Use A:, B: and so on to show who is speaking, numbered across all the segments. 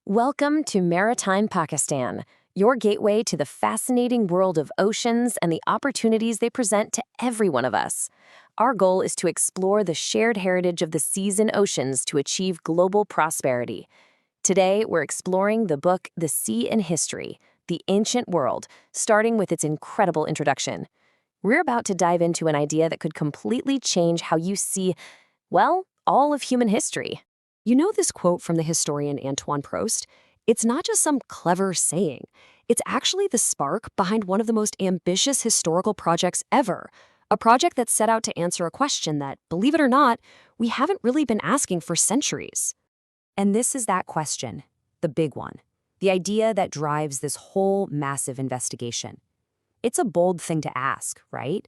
A: Welcome to Maritime Pakistan, your gateway to the fascinating world of oceans and the opportunities they present to every one of us. Our goal is to explore the shared heritage of the seas and oceans to achieve global prosperity. Today, we're exploring the book The Sea in History, The Ancient World, starting with its incredible introduction. We're about to dive into an idea that could completely change how you see, well, all of human history.
B: You know this quote from the historian Antoine Proust? It's not just some clever saying. It's actually the spark behind one of the most ambitious historical projects ever. A project that set out to answer a question that, believe it or not, we haven't really been asking for centuries. And this is that question, the big one. The idea that drives this whole massive investigation. It's a bold thing to ask, right?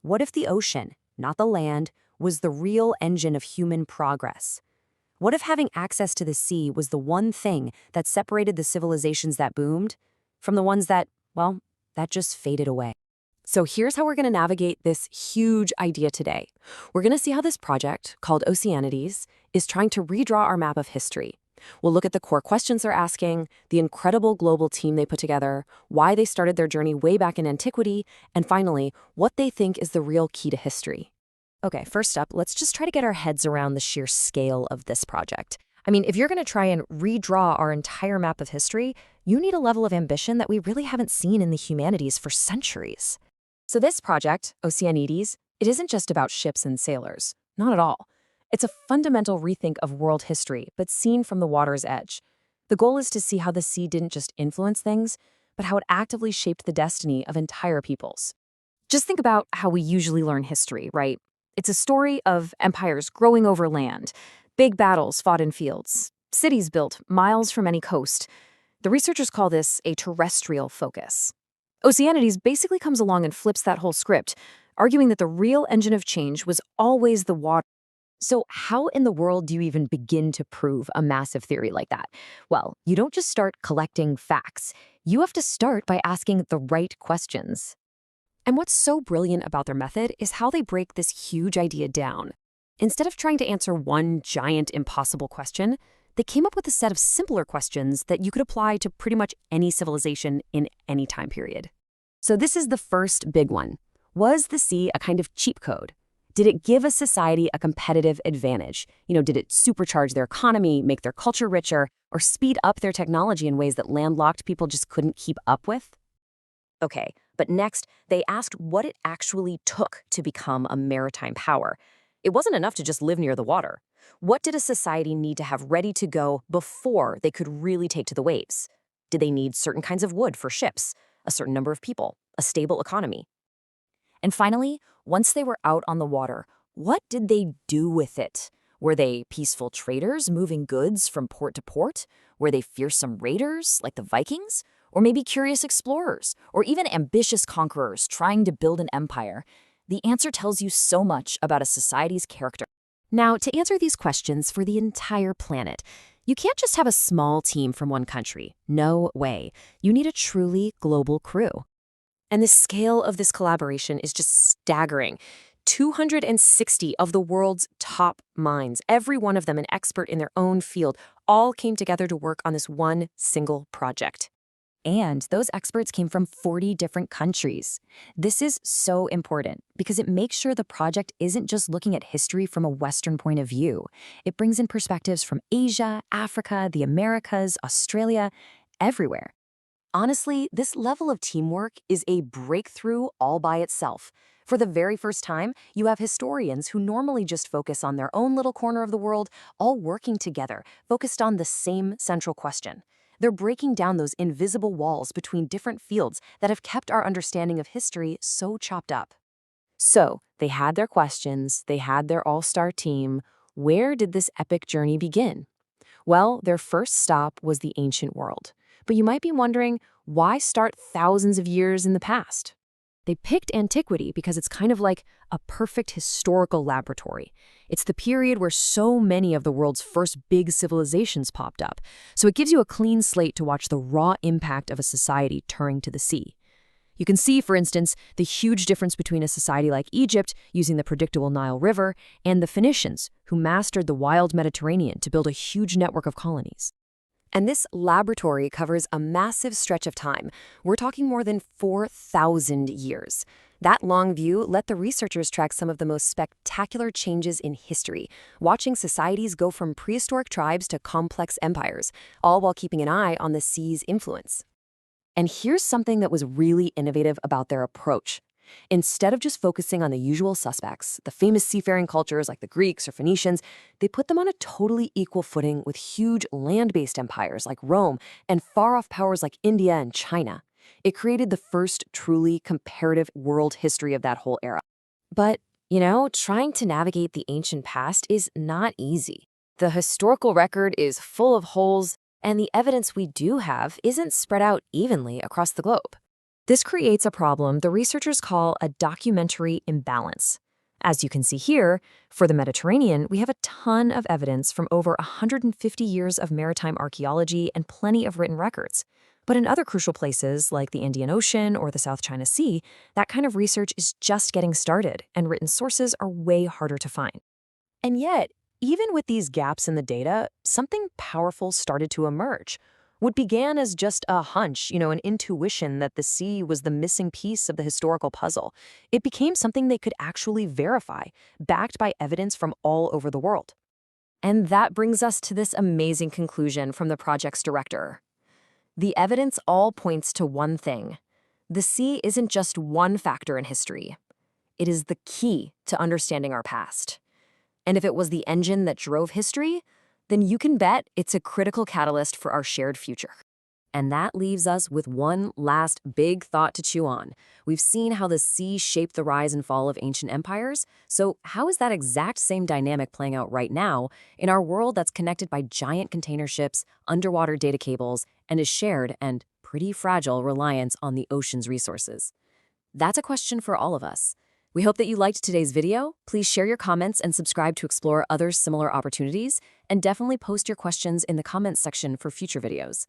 B: What if the ocean, not the land, was the real engine of human progress? What if having access to the sea was the one thing that separated the civilizations that boomed from the ones that, well, that just faded away? So here's how we're going to navigate this huge idea today. We're going to see how this project, called Océanides, is trying to redraw our map of history. We'll look at the core questions they're asking, the incredible global team they put together, why they started their journey way back in antiquity, and finally, what they think is the real key to history. Okay, first up, let's just try to get our heads around the sheer scale of this project. I mean, if you're going to try and redraw our entire map of history, you need a level of ambition that we really haven't seen in the humanities for centuries. So this project, Océanides, it isn't just about ships and sailors. Not at all. It's a fundamental rethink of world history, but seen from the water's edge. The goal is to see how the sea didn't just influence things, but how it actively shaped the destiny of entire peoples. Just think about how we usually learn history, right? It's a story of empires growing over land, big battles fought in fields, cities built miles from any coast. The researchers call this a terrestrial focus. Océanides basically comes along and flips that whole script, arguing that the real engine of change was always the water. So how in the world do you even begin to prove a massive theory like that? Well, you don't just start collecting facts. You have to start by asking the right questions. And what's so brilliant about their method is how they break this huge idea down. Instead of trying to answer one giant impossible question, they came up with a set of simpler questions that you could apply to pretty much any civilization in any time period. So this is the first big one. Was the sea a kind of cheat code? Did it give a society a competitive advantage? Did it supercharge their economy, make their culture richer, or speed up their technology in ways that landlocked people just couldn't keep up with? Okay, but next, they asked what it actually took to become a maritime power. It wasn't enough to just live near the water. What did a society need to have ready to go before they could really take to the waves? Did they need certain kinds of wood for ships, a certain number of people, a stable economy? And finally, once they were out on the water, what did they do with it? Were they peaceful traders moving goods from port to port? Were they fearsome raiders like the Vikings? Or maybe curious explorers, or even ambitious conquerors trying to build an empire? The answer tells you so much about a society's character. Now, to answer these questions for the entire planet, you can't just have a small team from one country. No way. You need a truly global crew. And the scale of this collaboration is just staggering. 260 of the world's top minds, every one of them an expert in their own field, all came together to work on this one single project. And those experts came from 40 different countries. This is so important because it makes sure the project isn't just looking at history from a Western point of view. It brings in perspectives from Asia, Africa, the Americas, Australia, everywhere. Honestly, this level of teamwork is a breakthrough all by itself. For the very first time, you have historians who normally just focus on their own little corner of the world, all working together, focused on the same central question. They're breaking down those invisible walls between different fields that have kept our understanding of history so chopped up. So, they had their questions, they had their all-star team. Where did this epic journey begin? Well, their first stop was the ancient world. But you might be wondering, why start thousands of years in the past? They picked antiquity because it's kind of like a perfect historical laboratory. It's the period where so many of the world's first big civilizations popped up, so it gives you a clean slate to watch the raw impact of a society turning to the sea. You can see, for instance, the huge difference between a society like Egypt, using the predictable Nile River, and the Phoenicians, who mastered the wild Mediterranean to build a huge network of colonies. And this laboratory covers a massive stretch of time. We're talking more than 4,000 years. That long view let the researchers track some of the most spectacular changes in history, watching societies go from prehistoric tribes to complex empires, all while keeping an eye on the sea's influence. And here's something that was really innovative about their approach. Instead of just focusing on the usual suspects, the famous seafaring cultures like the Greeks or Phoenicians, they put them on a totally equal footing with huge land-based empires like Rome and far-off powers like India and China. It created the first truly comparative world history of that whole era.
A: But, trying to navigate the ancient past is not easy. The historical record is full of holes, and the evidence we do have isn't spread out evenly across the globe.
B: This creates a problem the researchers call a documentary imbalance. As you can see here, for the Mediterranean, we have a ton of evidence from over 150 years of maritime archaeology and plenty of written records. But in other crucial places, like the Indian Ocean or the South China Sea, that kind of research is just getting started, and written sources are way harder to find. And yet, even with these gaps in the data, something powerful started to emerge. What began as just a hunch, an intuition that the sea was the missing piece of the historical puzzle, it became something they could actually verify, backed by evidence from all over the world. And that brings us to this amazing conclusion from the project's director. The evidence all points to one thing. The sea isn't just one factor in history. It is the key to understanding our past. And if it was the engine that drove history, then you can bet it's a critical catalyst for our shared future.
A: And that leaves us with one last big thought to chew on. We've seen how the sea shaped the rise and fall of ancient empires. So how is that exact same dynamic playing out right now in our world that's connected by giant container ships, underwater data cables, and a shared and pretty fragile reliance on the ocean's resources? That's a question for all of us. We hope that you liked today's video. Please share your comments and subscribe to explore other similar opportunities, and definitely post your questions in the comments section for future videos.